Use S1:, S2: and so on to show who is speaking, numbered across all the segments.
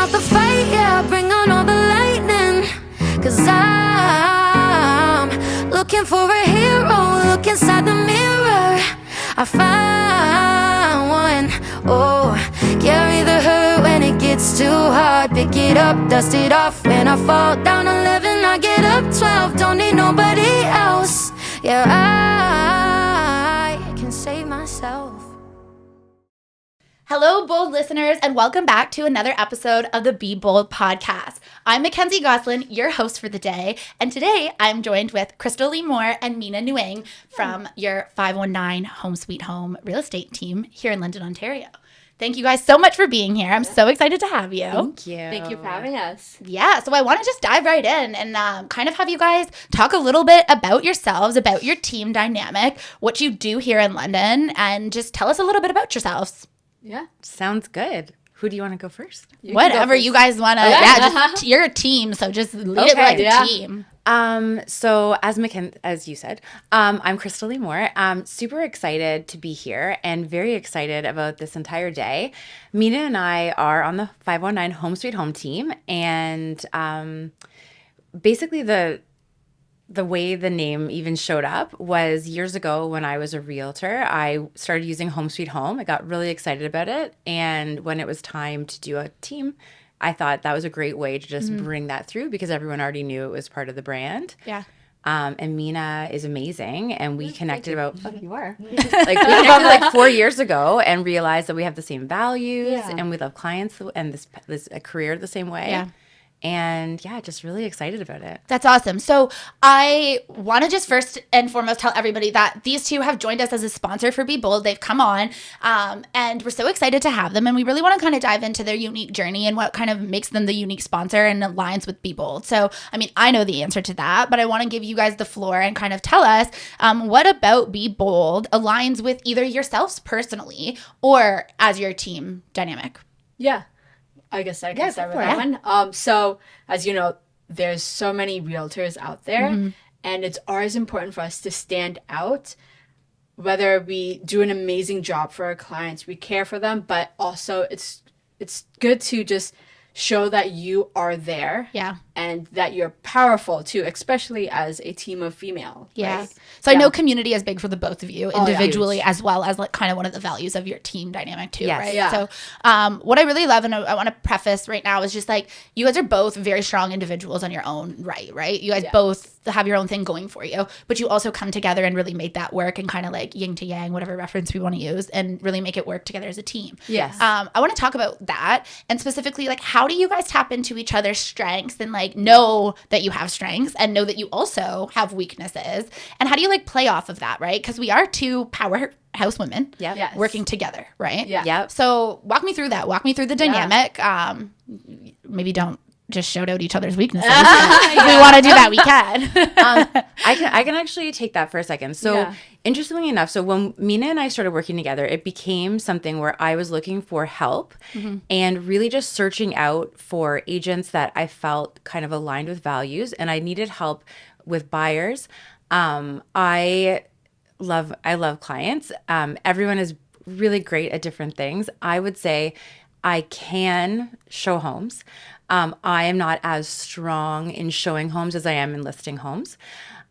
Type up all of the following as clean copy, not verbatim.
S1: out the fight, yeah, bring on all the lightning. Cause I'm looking for a hero, look inside the mirror, I find one. Oh, carry the hurt when it gets too hard, pick it up, dust it off. When I fall down 11, I get up 12, don't need nobody else. Yeah, I can save myself.
S2: Hello, bold listeners, and welcome back to another episode of the Be Bold podcast. I'm Mackenzie Goslin, your host for the day, and today I'm joined with Krystal and Minna Nguyen from your 519 Home Sweet Home real estate team here in London, Ontario. Thank you guys so much for being here. I'm so excited to have you.
S3: Thank you.
S4: Thank you for having us.
S2: Yeah, so I want to just dive right in and kind of have you guys talk a little bit about yourselves, about your team dynamic, what you do here in London, and just tell us a little bit about yourselves.
S4: Yeah.
S3: Sounds good. Who do you want to go first?
S2: Whatever you guys want to. Yeah, just you're a team, so just lead it like a team.
S3: So as you said, I'm Krystal and I'm super excited to be here and very excited about this entire day. Minna and I are on the 519 Home Sweet Home team, and basically the way the name even showed up was years ago when I was a realtor. I started using Home Sweet Home. I got really excited about it. And when it was time to do a team, I thought that was a great way to just bring that through because everyone already knew it was part of the brand.
S2: Yeah.
S3: And Minna is amazing. And we connected about,
S4: You are.
S3: we connected like 4 years ago and realized that we have the same values and we love clients and this a career the same way.
S2: Yeah.
S3: And just really excited about it.
S2: That's awesome. So I want to just first and foremost tell everybody that these two have joined us as a sponsor for Be Bold. They've come on and we're so excited to have them. And we really want to kind of dive into their unique journey and what kind of makes them the unique sponsor and aligns with Be Bold. So, I mean, I know the answer to that, but I want to give you guys the floor and kind of tell us what about Be Bold aligns with either yourselves personally or as your team dynamic.
S4: Yeah. I guess I can start with that one. So, as you know, there's so many realtors out there, and it's always important for us to stand out, whether we do an amazing job for our clients, we care for them, but also it's good to just show that you are there.
S2: Yeah.
S4: And that you're powerful too, especially as a team of female.
S2: Yeah.
S4: Right?
S2: So I know community is big for the both of you individually
S4: huge.
S2: as well as like kind of one of the values of your team dynamic too,
S3: Yes.
S2: right?
S4: Yeah.
S2: So what I really love and I want to preface right now is just like you guys are both very strong individuals on your own right? You guys both have your own thing going for you, but you also come together and really make that work and kind of like yin to yang, whatever reference we want to use, and really make it work together as a team.
S4: Yes.
S2: I want to talk about that and specifically like how do you guys tap into each other's strengths and like know that you have strengths and know that you also have weaknesses, and how do you like play off of that, right? Because we are two powerhouse women working together, right?
S3: Yep.
S2: So walk me through that. Walk me through the dynamic. Maybe don't just shout out each other's weaknesses. If we want to do that, we can.
S3: I can actually take that for a second. So interestingly enough, so when Minna and I started working together, it became something where I was looking for help and really just searching out for agents that I felt kind of aligned with values, and I needed help with buyers. I love clients. Everyone is really great at different things. I would say I can show homes. I am not as strong in showing homes as I am in listing homes.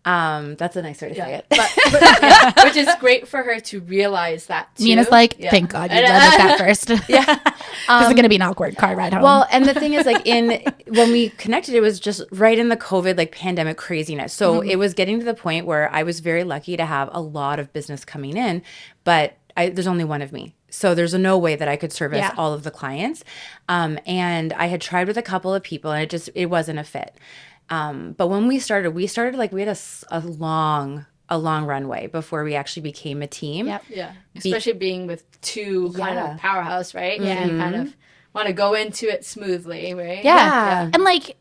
S3: That's a nice way to say it.
S4: But which is great for her to realize that too.
S2: Mina's like, thank God you led with that first. This is going to be an awkward car ride home.
S3: Well, and the thing is, like, when we connected, it was just right in the COVID, like, pandemic craziness. So it was getting to the point where I was very lucky to have a lot of business coming in, but there's only one of me. So there's no way that I could service all of the clients. And I had tried with a couple of people and it wasn't a fit. But when we started like we had a long runway before we actually became a team.
S2: Yep.
S4: Yeah. Especially being with two kind of powerhouse, right? Yeah. And kind of want to go into it smoothly, right?
S2: Yeah. And like,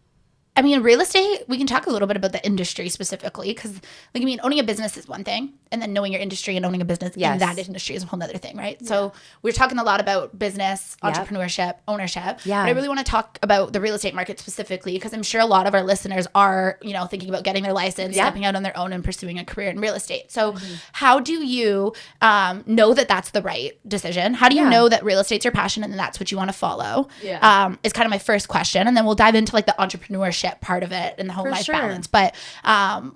S2: I mean, real estate, we can talk a little bit about the industry specifically because, like, I mean, owning a business is one thing, and then knowing your industry and owning a business in that industry is a whole other thing, right? Yeah. So we're talking a lot about business, entrepreneurship, ownership. Yeah. But I really want to talk about the real estate market specifically because I'm sure a lot of our listeners are, you know, thinking about getting their license, stepping out on their own and pursuing a career in real estate. So how do you know that that's the right decision? How do you know that real estate's your passion and that's what you want to follow? Yeah. Is kind of my first question. And then we'll dive into like the entrepreneurship part of it and the home life balance. But how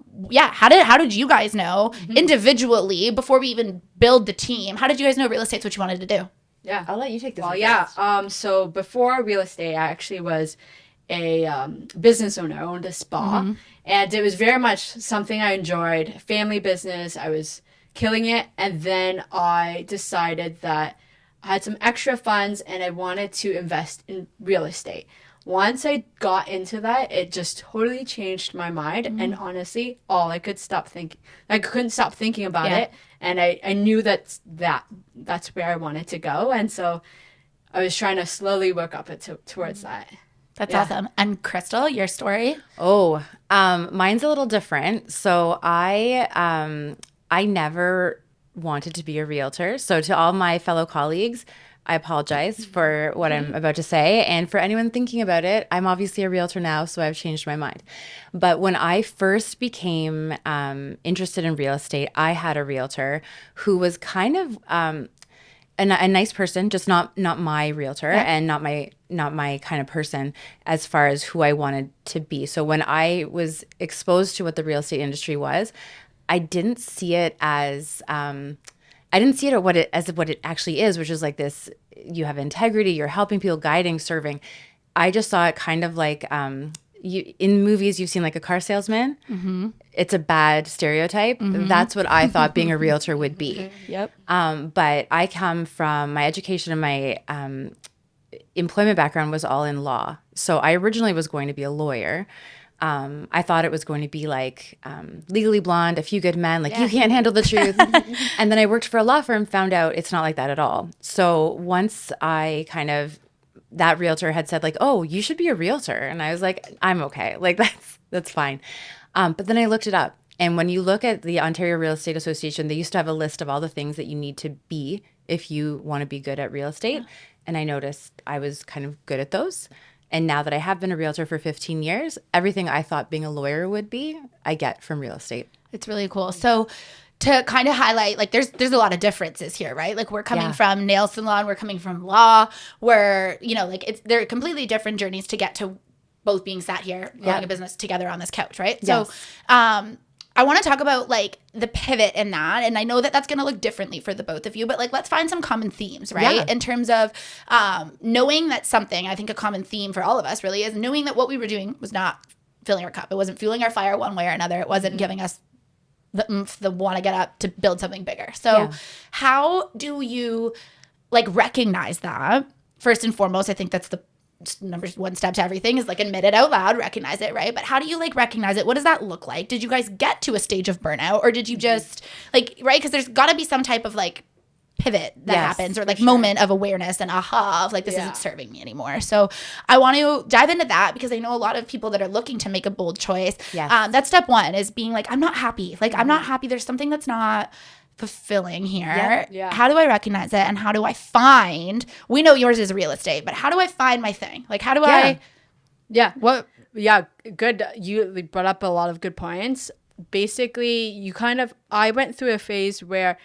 S2: did you guys know individually before we even build the team? How did you guys know real estate's what you wanted to do?
S4: Yeah,
S3: I'll let you take this.
S4: Well, so before real estate, I actually was a business owner. I owned a spa, and it was very much something I enjoyed. Family business, I was killing it, and then I decided that I had some extra funds and I wanted to invest in real estate. Once I got into that, it just totally changed my mind. And honestly, I couldn't stop thinking about it. And I knew that's where I wanted to go. And so I was trying to slowly work up towards that.
S2: That's awesome. And Krystal, your story?
S3: Oh, mine's a little different. So I never wanted to be a realtor. So to all my fellow colleagues, I apologize for what I'm about to say. And for anyone thinking about it, I'm obviously a realtor now, so I've changed my mind. But when I first became interested in real estate, I had a realtor who was kind of a nice person, just not my realtor and not my kind of person as far as who I wanted to be. So when I was exposed to what the real estate industry was, I didn't see it as as what it actually is, which is like this, you have integrity, you're helping people, guiding, serving. I just saw it kind of like, in movies, you've seen like a car salesman. Mm-hmm. It's a bad stereotype. Mm-hmm. That's what I thought being a realtor would be.
S2: Yep.
S3: But I come from my education and my employment background was all in law. So I originally was going to be a lawyer. I thought it was going to be like Legally Blonde, A Few Good Men, like you can't handle the truth. And then I worked for a law firm, found out it's not like that at all. So once that realtor had said like, oh, you should be a realtor. And I was like, I'm okay. Like that's fine. But then I looked it up. And when you look at the Ontario Real Estate Association, they used to have a list of all the things that you need to be if you want to be good at real estate. And I noticed I was kind of good at those. And now that I have been a realtor for 15 years, everything I thought being a lawyer would be, I get from real estate.
S2: It's really cool. So to kind of highlight, like there's a lot of differences here, right? Like we're coming from nail salon, we're coming from law, where, you know, like they're completely different journeys to get to both being sat here, running a business together on this couch, right? Yes. So I want to talk about like the pivot in that. And I know that that's going to look differently for the both of you, but like, let's find some common themes, right? Yeah. In terms of knowing that something, I think a common theme for all of us really is knowing that what we were doing was not filling our cup. It wasn't fueling our fire one way or another. It wasn't giving us the want to get up to build something bigger. So how do you like recognize that? First and foremost, I think that's the number one step to everything is like admit it out loud, recognize it, right? But how do you like recognize it? What does that look like? Did you guys get to a stage of burnout or did you just like, right? Because there's got to be some type of like pivot that happens or like moment of awareness and aha of like this isn't serving me anymore. So I want to dive into that because I know a lot of people that are looking to make a bold choice. Yes. That's step one is being like, I'm not happy. Like I'm not happy. There's something that's not fulfilling here. Yeah. How do I recognize it and how do I find, we know yours is real estate, but how do I find my thing? Like how do I
S4: good. You brought up a lot of good points. Basically, I went through a phase where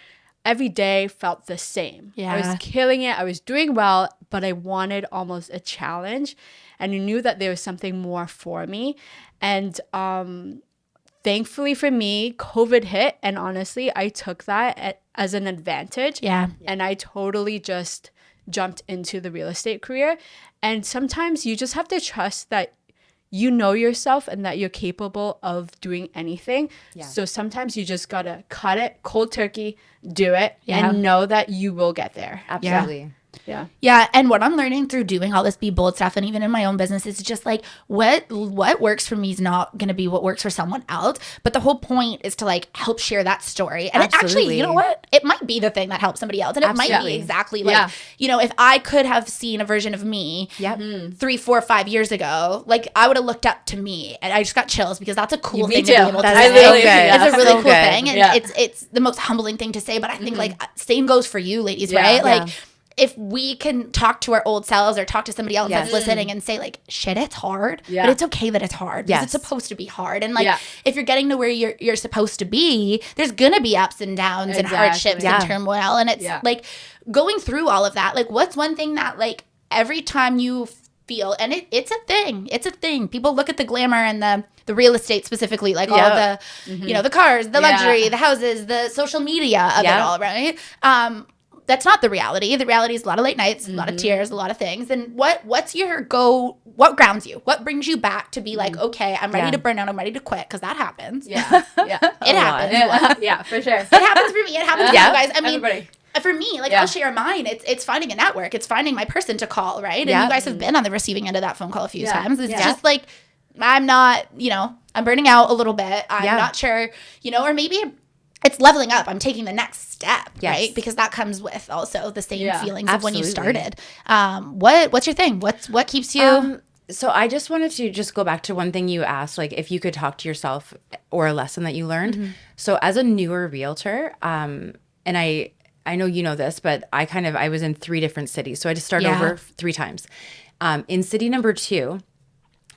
S4: every day felt the same. I was killing it. I was doing well, but I wanted almost a challenge and I knew that there was something more for me. And thankfully for me, COVID hit, and honestly, I took that as an advantage. Yeah. And I totally just jumped into the real estate career. And sometimes you just have to trust that you know yourself and that you're capable of doing anything. Yeah. So sometimes you just got to cut it, cold turkey, do it, and know that you will get there.
S3: Absolutely.
S4: Yeah.
S2: Yeah, and what I'm learning through doing all this Be Bold stuff, and even in my own business, is just like what works for me is not going to be what works for someone else. But the whole point is to like help share that story. And it actually, you know what? It might be the thing that helps somebody else, and it might be exactly like if I could have seen a version of me 3, 4, 5 years ago, like I would have looked up to me, and I just got chills because that's a cool thing to be able to say. It's a really cool thing, and it's the most humbling thing to say. But I think like same goes for you, ladies, right? Like. If we can talk to our old selves or talk to somebody else that's listening and say like, shit, it's hard, but it's okay that it's hard because it's supposed to be hard. And like, if you're getting to where you're supposed to be, there's going to be ups and downs and hardships and turmoil. And it's like going through all of that. Like, what's one thing that like every time you feel, and it's a thing. People look at the glamour and the real estate specifically, like all the, the cars, the luxury, the houses, the social media of it all, right? That's not the reality. The reality is a lot of late nights, a lot of tears, a lot of things. And what grounds you? What brings you back to be like, okay, I'm ready to burn out. I'm ready to quit, because that happens.
S4: It
S2: happens.
S4: Yeah, for sure.
S2: It happens for me. It happens for you guys. I mean,
S4: everybody.
S2: For me, like I'll share mine. It's finding a network. It's finding my person to call, right? And you guys have been on the receiving end of that phone call a few times. It's just like, I'm not, I'm burning out a little bit. I'm not sure, or maybe it's leveling up. I'm taking the next step, right? Because that comes with also the same feelings of when you started. What's your thing? What keeps you?
S3: So I just wanted to just go back to one thing you asked, like if you could talk to yourself or a lesson that you learned. So as a newer realtor, and I know you know this, but I was in 3 different cities. So I just started over 3 times. In city number 2,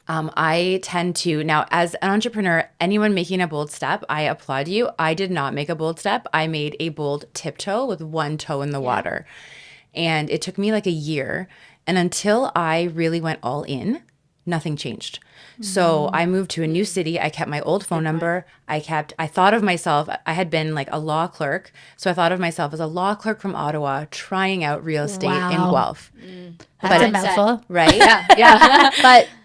S3: I tend to, now as an entrepreneur, anyone making a bold step, I applaud you. I did not make a bold step. I made a bold tiptoe with one toe in the water. And it took me like a year. And until I really went all in, nothing changed. So I moved to a new city. I kept my old phone number. I thought of myself, I had been like a law clerk. So I thought of myself as a law clerk from Ottawa trying out real estate in Guelph.
S2: That's a mouthful.
S3: Right? Yeah.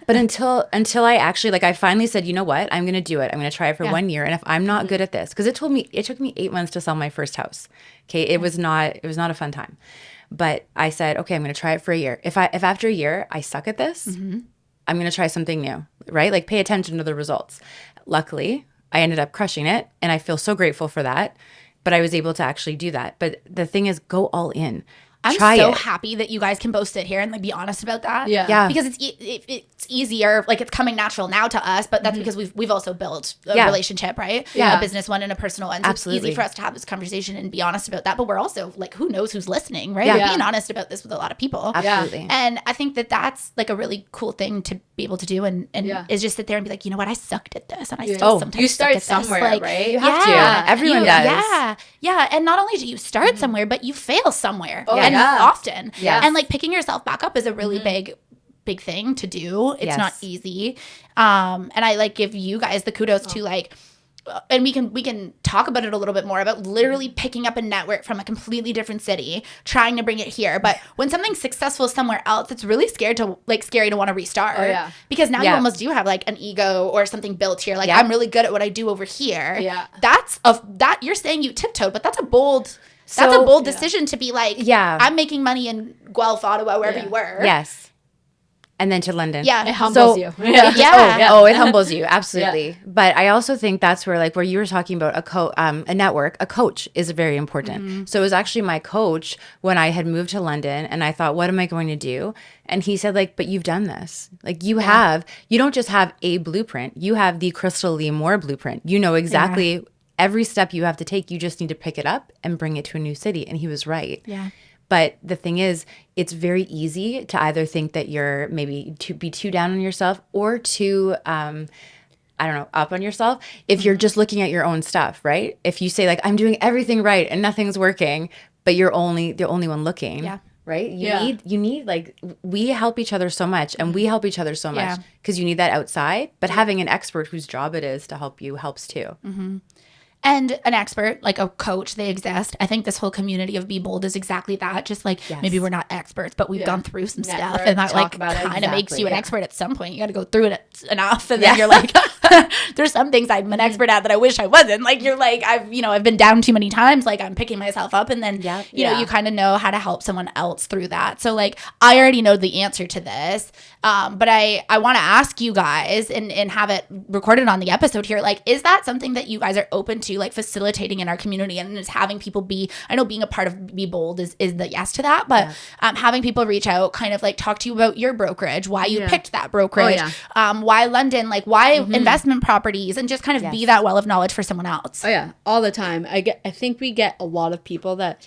S3: But until I actually, like, I finally said, you know what? I'm going to do it. I'm going to try it for 1 year. And if I'm not good at this, because it took me 8 months to sell my first house. Okay. It was not a fun time, but I said, okay, I'm going to try it for a year. If after a year I suck at this, I'm going to try something new, right? Like pay attention to the results. Luckily, I ended up crushing it, and I feel so grateful for that. But I was able to actually do that. But the thing is, go all in.
S2: I'm so happy that you guys can both sit here and like be honest about that.
S3: Yeah.
S2: Because it's easier, like it's coming natural now to us, but that's because we've also built a relationship, right?
S3: Yeah.
S2: A business one and a personal one. So it's easy for us to have this conversation and be honest about that. But we're also like, who knows who's listening, right? We're being honest about this with a lot of people.
S3: Absolutely.
S2: And I think that's like a really cool thing to be able to do, and is just sit there and be like, you know what, I sucked at this, and I still sometimes
S4: you start
S2: suck at
S4: somewhere,
S2: this. Like,
S4: right?
S3: You have to. Everyone does.
S2: Yeah. And not only do you start somewhere, but you fail somewhere. And often.
S3: Yes.
S2: And like picking yourself back up is a really big thing to do. It's not easy. And I like give you guys the kudos to like, and we can talk about it a little bit more about literally picking up a network from a completely different city, trying to bring it here. But when something's successful somewhere else, it's really scary to want to restart. Because now you almost do have like an ego or something built here. Like I'm really good at what I do over here. That you're saying you tiptoed, but that's a bold decision to be like, I'm making money in Guelph, Ottawa, wherever you were.
S3: Yes. And then to London.
S2: Yeah.
S4: It humbles you.
S3: It humbles you. Absolutely. But I also think that's where, like, where you were talking about a network, a coach is very important. So it was actually my coach when I had moved to London, and I thought, what am I going to do? And he said, like, but you've done this. Like, you don't just have a blueprint. You have the Krystal Lee Moore blueprint. You know exactly every step you have to take. You just need to pick it up and bring it to a new city. And he was right.
S2: Yeah.
S3: But the thing is, it's very easy to either think that you're maybe to be too down on yourself or too, up on yourself if you're just looking at your own stuff, right? If you say like, I'm doing everything right and nothing's working, but you're the only one looking. Yeah. Right? You need like, we help each other so much, and we help each other so much because you need that outside, but having an expert whose job it is to help you helps too.
S2: And an expert, like a coach, they exist. I think this whole community of Be Bold is exactly that. Just like maybe we're not experts, but we've gone through some stuff, and that like kind of makes you an expert at some point. You got to go through it enough, and then you're like, there's some things I'm an expert at that I wish I wasn't. Like you're like, I've been down too many times. Like I'm picking myself up, and then you know, you kind of know how to help someone else through that. So like I already know the answer to this, but I want to ask you guys and have it recorded on the episode here. Like, is that something that you guys are open to, like facilitating in our community, and is having people be? I know being a part of Be Bold is the yes to that, but having people reach out, kind of like talk to you about your brokerage, why you picked that brokerage, why London, like why investment properties, and just kind of be that well of knowledge for someone else.
S4: Oh yeah, all the time. I think we get a lot of people that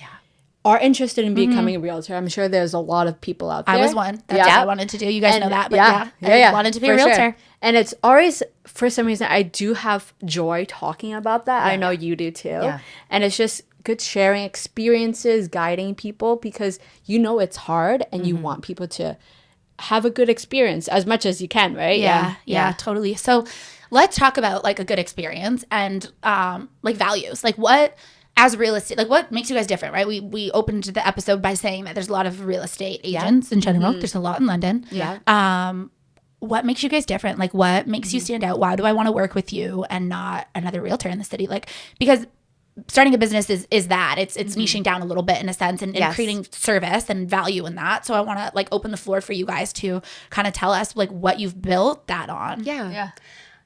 S4: are interested in becoming a realtor. I'm sure there's a lot of people out there.
S2: I was one. That's what I wanted to do. You guys know that, but I wanted to be a realtor. Sure.
S4: And it's always, for some reason, I do have joy talking about that. I know you do too. Yeah. And it's just good sharing experiences, guiding people, because you know it's hard and you want people to have a good experience as much as you can, right?
S2: Yeah, totally. So let's talk about like a good experience and like values. Like what, as real estate, like what makes you guys different, right? We opened the episode by saying that there's a lot of real estate agents in general. There's a lot in London. What makes you guys different? Like what makes you stand out? Why do I want to work with you and not another realtor in the city? Like, because starting a business is that it's niching down a little bit in a sense, and creating service and value in that. So I want to like open the floor for you guys to kind of tell us like what you've built that on.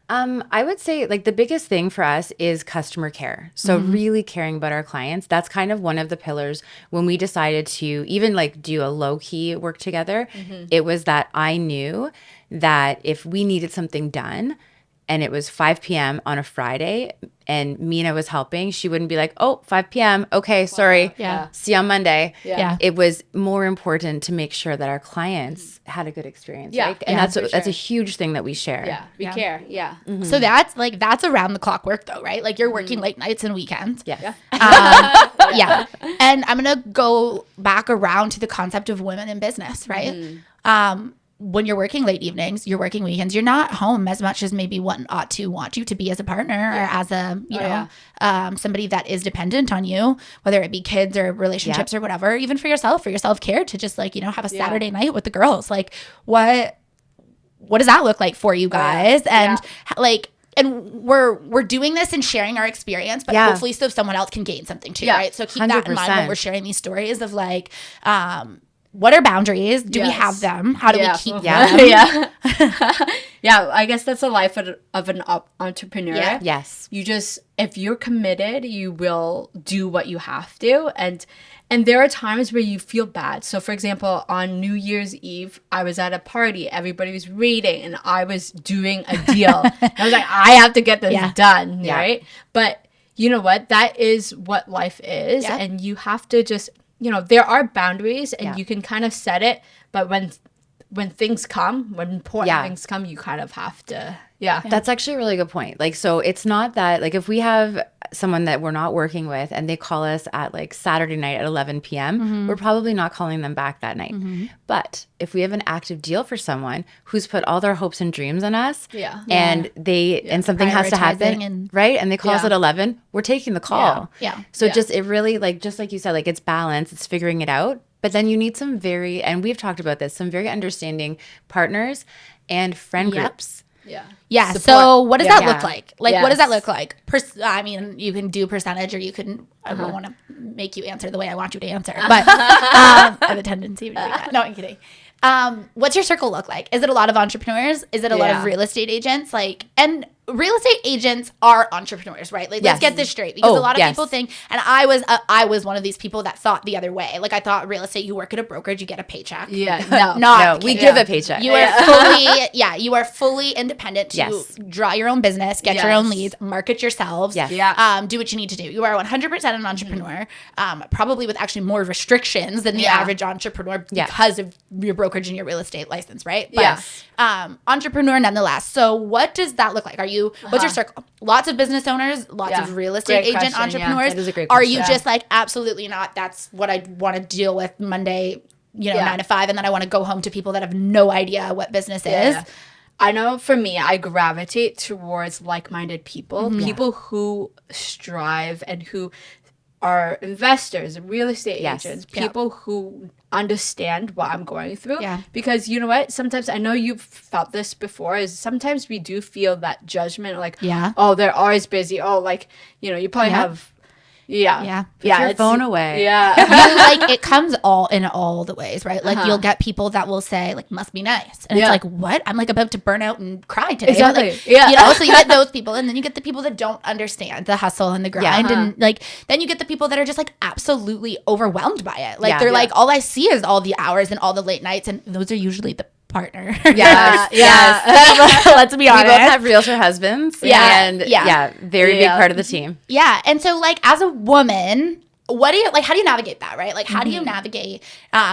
S3: I would say like the biggest thing for us is customer care. So really caring about our clients. That's kind of one of the pillars when we decided to even like do a low key work together. It was that I knew that if we needed something done and it was 5 p.m. on a Friday and Minna was helping, she wouldn't be like, oh, 5 p.m. Okay, sorry. See you on Monday. It was more important to make sure that our clients had a good experience. Right? And that's a huge thing that we share.
S4: We care.
S2: So that's around the clock work though, right? Like you're working late nights and weekends. And I'm going to go back around to the concept of women in business, right? When you're working late evenings, you're working weekends, you're not home as much as maybe one ought to want you to be as a partner or as a, you know, somebody that is dependent on you, whether it be kids or relationships or whatever, even for yourself, for your self-care, to just like, you know, have a Saturday night with the girls. Like what does that look like for you guys? And like, and we're doing this and sharing our experience, but hopefully so someone else can gain something too, right? So keep 100%. That in mind when we're sharing these stories of like, what are boundaries? Do we have them? How do we keep them?
S4: I guess that's the life of an entrepreneur.
S3: Yes.
S4: You just, if you're committed, you will do what you have to. And there are times where you feel bad. So for example, on New Year's Eve, I was at a party. Everybody was reading and I was doing a deal. I was like, I have to get this done, right? But you know what? That is what life is. And you have to just... You know, there are boundaries and you can kind of set it, but when things come, when important things come, you kind of have to,
S3: That's actually a really good point. Like, so it's not that, like, if we have someone that we're not working with and they call us at like Saturday night at 11 p.m., we're probably not calling them back that night. But if we have an active deal for someone who's put all their hopes and dreams on us and and something has to happen, right? And they call us at 11, we're taking the call. So just, it really, like, just like you said, like it's balance, it's figuring it out. But then you need some and we've talked about this, some very understanding partners and friend groups.
S2: Support. So what does that look like? Like, what does that look like? I mean, you can do percentage, or you can, I don't want to make you answer the way I want you to answer, but I have a tendency to do that. No, I'm kidding. What's your circle look like? Is it a lot of entrepreneurs? Is it a lot of real estate agents? Like, and real estate agents are entrepreneurs, right? Like, let's get this straight, because a lot of people think, and I was one of these people that thought the other way. Like, I thought real estate, you work at a brokerage, you get a paycheck.
S3: No, we give a paycheck.
S2: You are fully, you are fully independent to draw your own business, get your own leads, market yourselves, do what you need to do. You are 100% an entrepreneur, probably with actually more restrictions than the average entrepreneur because of your brokerage and your real estate license, right? But, entrepreneur nonetheless. So what does that look like? Are you, what's your circle? Lots of business owners, lots of real estate agent entrepreneurs.
S3: That is a great
S2: Are
S3: question.
S2: you just like, absolutely not, that's what I want to deal with Monday, 9 to 5, and then I want to go home to people that have no idea what business is?
S4: I know for me, I gravitate towards like-minded people, people who strive and who are investors, real estate
S3: Yes.
S4: agents, people who understand what I'm going through.
S2: Yeah.
S4: Because you know what? Sometimes I know you've felt this before, is sometimes we do feel that judgment, like,
S2: Yeah.
S4: oh, they're always busy. Oh, like, you know, you probably have,
S2: Yeah.
S3: Put your
S4: it's-
S3: phone away.
S4: Yeah.
S2: You, like, it comes all in all the ways, right? Like you'll get people that will say like must be nice, and it's like, what? I'm like about to burn out and cry today.
S4: Exactly.
S2: Like,
S4: Yeah.
S2: you know, so you get those people, and then you get the people that don't understand the hustle and the grind, and like then you get the people that are just like absolutely overwhelmed by it. Like they're like, all I see is all the hours and all the late nights, and those are usually the partner.
S3: Yes.
S2: Yes. Let's be
S3: We
S2: honest.
S3: both have realtor husbands.
S2: Yeah.
S3: And
S2: Yeah.
S3: very big part of the team.
S2: Yeah. And so like as a woman, what do you like, how do you navigate that, right? Like how do you navigate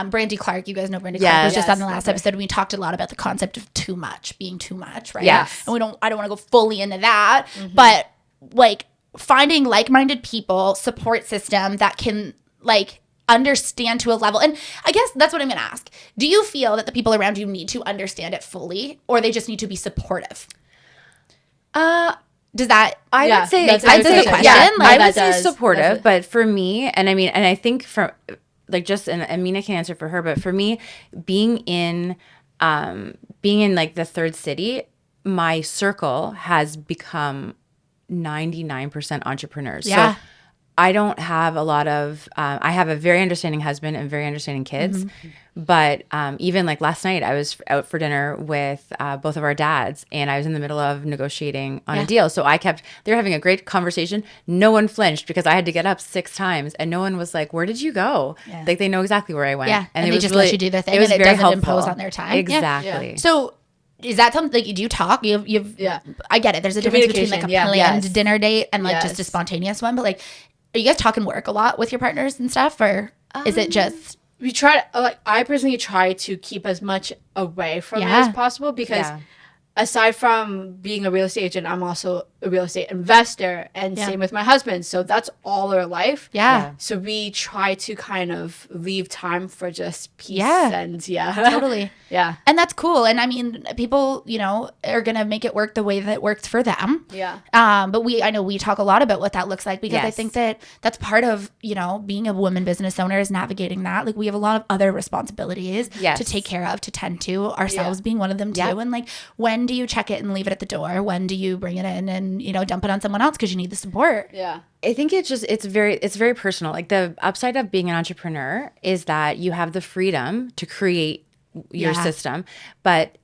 S2: Brandy Clark, you guys know Brandy Clark was just on the last episode, and we talked a lot about the concept of too much, being too much, right?
S3: Yes.
S2: And I don't want to go fully into that, but like finding like-minded people, support system that can like understand to a level. And I guess that's what I'm going to ask. Do you feel that the people around you need to understand it fully, or they just need to be supportive? Does that
S3: I would say
S4: that's a
S3: I'd
S4: good
S3: say
S2: question.
S3: yeah,
S2: Like,
S3: I would say
S4: that does.
S3: supportive, but for me, and I mean, and I think from like just and Mina can answer for her, but for me, being in like the third city, my circle has become 99% entrepreneurs.
S2: Yeah.
S3: So I don't have a lot of I have a very understanding husband and very understanding kids. But even like last night, I was out for dinner with both of our dads, and I was in the middle of negotiating on a deal. So they're having a great conversation. No one flinched because I had to get up 6 times, and no one was like, "Where did you go?"
S2: Yeah.
S3: Like they know exactly where I went.
S2: Yeah, and
S3: it
S2: they
S3: was
S2: just
S3: really,
S2: let you do their thing,
S3: It was
S2: and it
S3: very
S2: doesn't
S3: helpful.
S2: impose on their time. Yeah.
S3: Exactly.
S2: So is that something like, do you talk? You've I get it. There's a difference between like a
S4: Communication,
S2: planned
S4: yes.
S2: dinner date and like just a
S4: Yes.
S2: spontaneous one. But like, are you guys talking work a lot with your partners and stuff, or is it just
S4: We try to, like, I personally try to keep as much away from it
S2: Yeah.
S4: as possible, because
S3: Yeah.
S4: aside from being a real estate agent, I'm also a real estate investor, and
S2: Yeah.
S4: same with my husband. So that's all our life.
S2: yeah.
S4: So we try to kind of leave time for just peace
S2: Yeah.
S4: and
S2: Totally.
S4: yeah.
S2: And that's cool. And I mean, people, you know, are going to make it work the way that works for them.
S4: Yeah.
S2: But I know we talk a lot about what that looks like, because I
S3: Yes.
S2: think that that's part of, you know, being a woman business owner is navigating that. Like we have a lot of other responsibilities
S3: Yes.
S2: to take care of, to tend to, ourselves being one of them too.
S3: Yep.
S2: And like, when do you check it and leave it at the door? When do you bring it in and, you know, dump it on someone else because you need the support?
S4: Yeah.
S3: I think it's very personal. Like the upside of being an entrepreneur is that you have the freedom to create your
S2: Yeah.
S3: system. But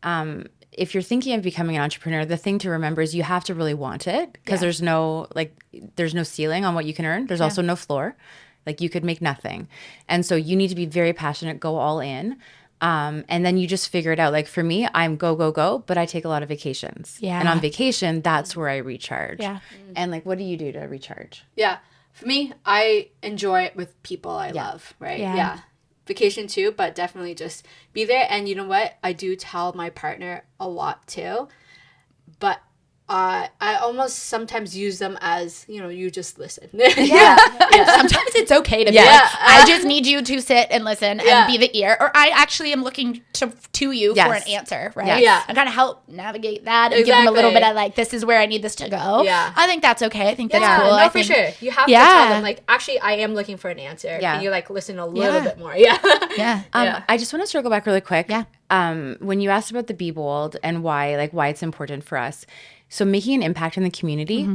S3: if you're thinking of becoming an entrepreneur, the thing to remember is you have to really want it, because there's no ceiling on what you can earn. There's also no floor. Like you could make nothing. And so you need to be very passionate, go all in. And then you just figure it out. Like for me, I'm go, go, go, but I take a lot of vacations.
S2: Yeah.
S3: And on vacation, that's where I recharge.
S2: Yeah.
S3: And like, what do you do to recharge?
S4: Yeah. For me, I enjoy it with people I love, right?
S2: Yeah.
S4: Vacation too, but definitely just be there. And you know what? I do tell my partner a lot too. But I almost sometimes use them as, you know, you just listen.
S2: Yeah. Sometimes it's okay to be
S3: Yeah.
S2: like, I just need you to sit and listen
S4: Yeah.
S2: and be the ear, or I actually am looking to you for
S3: Yes.
S2: an answer, right?
S3: Yes.
S4: Yeah.
S2: And kind of help navigate that and give them a little bit
S4: Exactly.
S2: of like, this is where I need this to go.
S4: Yeah.
S2: I think that's okay. I think that's
S4: Yeah,
S2: cool.
S4: no,
S2: I
S4: for
S2: think,
S4: sure. You have to
S2: Yeah.
S4: tell them, like, actually, I am looking for an answer.
S3: Yeah.
S4: And you, like, listen a little
S2: Yeah.
S4: bit more. Yeah.
S2: Yeah.
S4: Yeah.
S3: I just want to circle back really quick.
S2: Yeah.
S3: When you asked about the Be Bold and why it's important for us. So making an impact in the community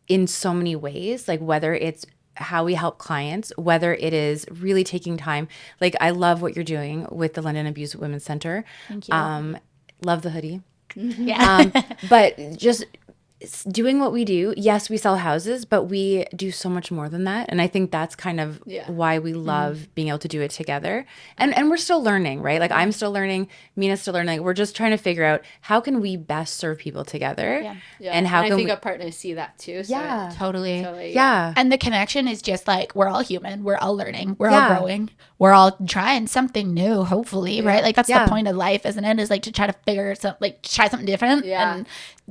S3: in so many ways, like whether it's how we help clients, whether it is really taking time. Like I love what you're doing with the London Abused Women's Center.
S2: Thank you.
S3: Love the hoodie.
S2: Yeah.
S3: But just doing what we do, yes, we sell houses, but we do so much more than that. And I think that's kind of why we love being able to do it together. And we're still learning, right? Like I'm still learning, Mina's still learning. We're just trying to figure out how can we best serve people together.
S4: Yeah.
S3: And how
S4: I
S3: can
S4: think
S3: we,
S4: our partners see that too. So
S3: Yeah.
S2: Totally.
S4: totally,
S3: yeah.
S2: And the connection is just like, we're all human. We're all learning. We're
S3: Yeah.
S2: all growing. We're all trying something new, hopefully, right? Like that's
S3: Yeah.
S2: the point of life, isn't it? Is like to try to figure some, like try something different
S4: Yeah.
S2: and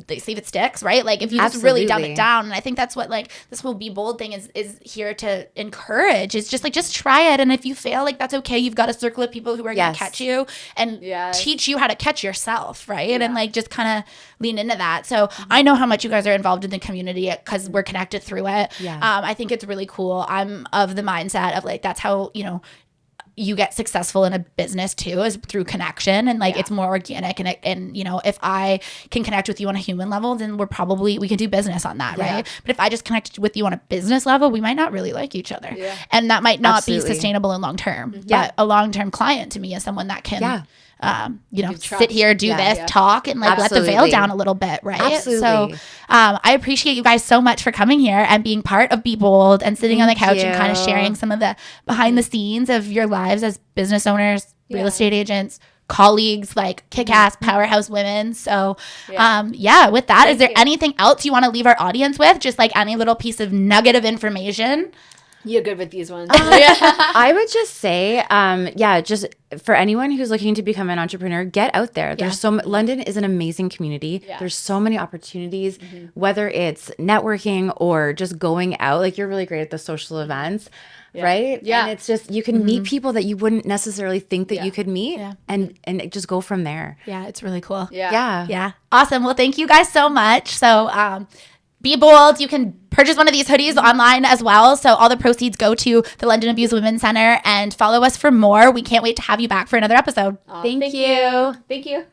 S2: they see if it sticks, right? right? Like if you just really dumb
S3: Absolutely.
S2: it down. And I think that's what like this whole Be Bold thing is here to encourage. It's just like, just try it. And if you fail, like that's okay. You've got a circle of people who are going to catch you and teach you how to catch yourself, right? And like just kind of lean into that. So I know how much you guys are involved in the community because we're connected through it. I think it's really cool. I'm of the mindset of like, that's how, you know, you get successful in a business too, is through connection, and like it's more organic, and you know, if I can connect with you on a human level, then we can do business on that, right? But if I just connect with you on a business level, we might not really like each other, and that might not be sustainable in long term. But a long term client to me is someone that can you know, sit here, do this, talk, and like let the veil down a little bit, right?
S3: Absolutely.
S2: So I appreciate you guys so much for coming here and being part of Be Bold and sitting on the couch and kind of sharing some of the behind the scenes of your lives as business owners, real estate agents, colleagues, like kick-ass powerhouse women. So with that, is there anything else you want to leave our audience with? Just like any little piece of nugget of information?
S4: You're good with these ones.
S3: I would just say, just for anyone who's looking to become an entrepreneur, get out there. There's London is an amazing community. There's so many opportunities, whether it's networking or just going out. Like you're really great at the social events, right? Yeah. And it's just, you can meet people that you wouldn't necessarily think that you could meet and just go from there.
S2: Yeah, it's really cool.
S3: Yeah.
S2: Awesome. Well, thank you guys so much. So, Be Bold. You can purchase one of these hoodies online as well. So all the proceeds go to the London Abused Women's Center, and follow us for more. We can't wait to have you back for another episode.
S3: Thank you.
S4: Thank you.